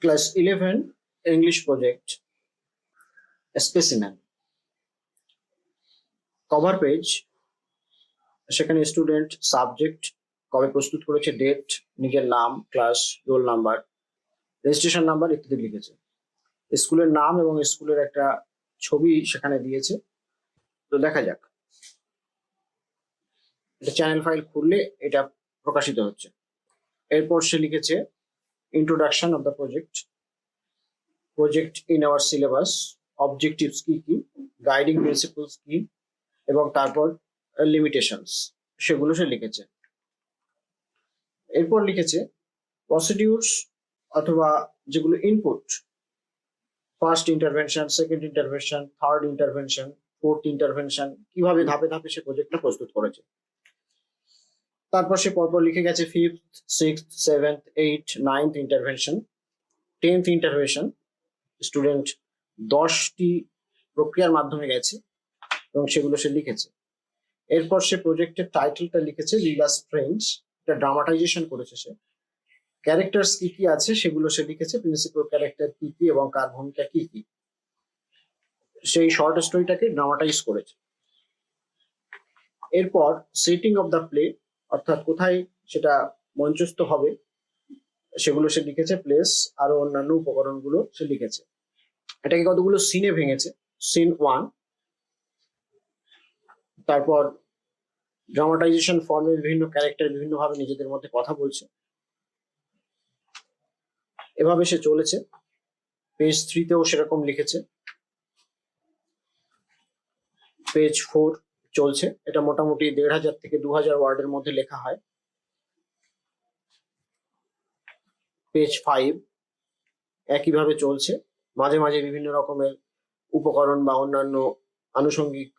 Class 11 English project specimen. Cover page, সেখানে student, subject, কবে প্রস্তুত করেছে, ডেট, নিজের নাম, class, roll number, registration number ইত্যাদি লিখেছে। স্কুলের নাম এবং স্কুলের একটা ছবি সেখানে দিয়েছে। তো দেখা যাক, এটা চ্যানেল ফাইল খুললে এটা প্রকাশিত হচ্ছে। এরপর সে লিখেছে introduction of the project in our syllabus, objectives কি কি, গাইডিং প্রিন্সিপলস কি, এবং তারপর লিমিটেশনস, সেগুলো সে লিখেছে। এরপর লিখেছে প্রসিডিউরস অথবা যেগুলো input, first intervention, second intervention, third intervention, fourth intervention, কিভাবে ধাপে ধাপে সে প্রজেক্টটা প্রস্তুত করেছে। তারপর সে পরপর লিখে গেছে fifth, sixth, seventh, eight, ninth intervention, 10th intervention. Student 10টি প্রক্রিয়ার মাধ্যমে গেছে এবং সেগুলো সে লিখেছে। এরপর সে প্রজেক্টের টাইটেলটা লিখেছে লীলাস ফ্রেন্ডস, এটা ড্রামাটাইজেশন করেছে সে। ক্যারেক্টার্স কি কি আছে সেগুলো সে লিখেছে, প্রিন্সিপাল ক্যারেক্টার কি কি এবং কার ভূমিকা কি কি, সেই শর্ট স্টোরিটাকে ড্রামাটাইজ করেছে। এরপর সেটিং অফ দ্য প্লে, অর্থাৎ কোথায় সেটা মঞ্চস্থ হবে সেগুলো সে লিখেছে, প্লেস, আরো অন্যান্য উপকরণগুলো সে লিখেছে। এটাকে কতগুলো সিনে ভেঙেছে, সিন 1। তারপর ড্রামাটাইজেশন ফর্মে বিভিন্ন ক্যারেক্টার বিভিন্ন ভাবে নিজেদের মধ্যে কথা বলছে, এভাবে সে চলেছে। পেজ 3-তেও সেরকম লিখেছে। পেজ 4 চলছে, এটা মোটামুটি 1500 থেকে 2000 ওয়ার্ডের মধ্যে লেখা হয়। পেজ 5 একইভাবে চলছে, মাঝে মাঝে বিভিন্ন রকমের উপকরণ বা অন্যান্য আনুষঙ্গিক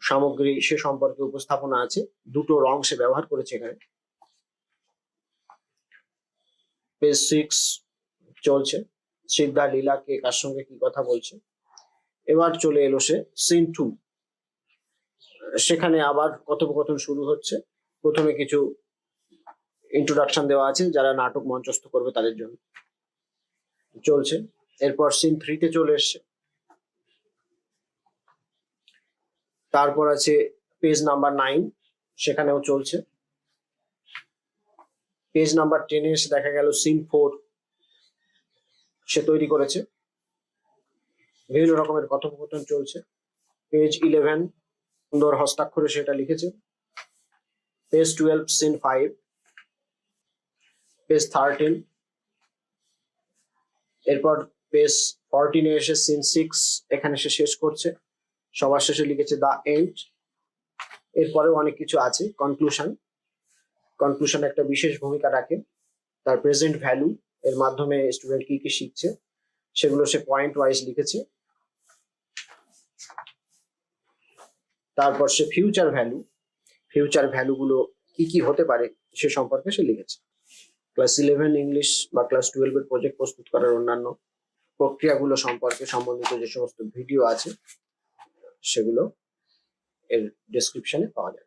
সামগ্রী সে সম্পর্কে উপস্থাপনা আছে। দুটো রং সে ব্যবহার করেছে এখানে। পেজ 6 চলছে, সিদ্ধা লীলা কে কার সঙ্গে কি কথা বলছে। এবার চলে এলো সে সিন 2, সেখানে আবার কথোপকথন শুরু হচ্ছে। প্রথমে কিছু ইন্ট্রোডাকশন দেওয়া আছে যারা নাটক মঞ্চস্থ করবে তাদের জন্য, চলছে। এরপর সিন 3-তে চলে এসছে। তারপর আছে পেজ নাম্বার 9, সেখানেও চলছে। পেজ নাম্বার 10-এ এসে দেখা গেল সিন 4 সে তৈরি করেছে, বিভিন্ন রকমের কথোপকথন চলছে। পেজ 11 সুন্দর হস্তাক্ষরে সেটা লিখেছে। পেজ 12 সিন 5, পেজ 13, এরপর পেজ 14-এ এসে সিন 6, এখানে সে শেষ করছে। সবার শেষে লিখেছে দা এন্ড। এরপরেও অনেক কিছু আছে। কনক্লুশন একটা বিশেষ ভূমিকা রাখে। তার প্রেজেন্ট ভ্যালু, এর মাধ্যমে স্টুডেন্ট কি কি শিখছে সেগুলো সে পয়েন্ট ওয়াইজ লিখেছে। তারপর সে ফিউচার ভ্যালুগুলো কি কি হতে পারে সে সম্পর্কে সে লিখেছে। ক্লাস 11 ইংলিশ বা ক্লাস 12 এর প্রজেক্ট প্রস্তুত করার অন্যান্য প্রক্রিয়াগুলো সম্পর্কে সম্বন্ধিত যে সমস্ত ভিডিও আছে সেগুলো এর ডেসক্রিপশনে পাওয়া যায়।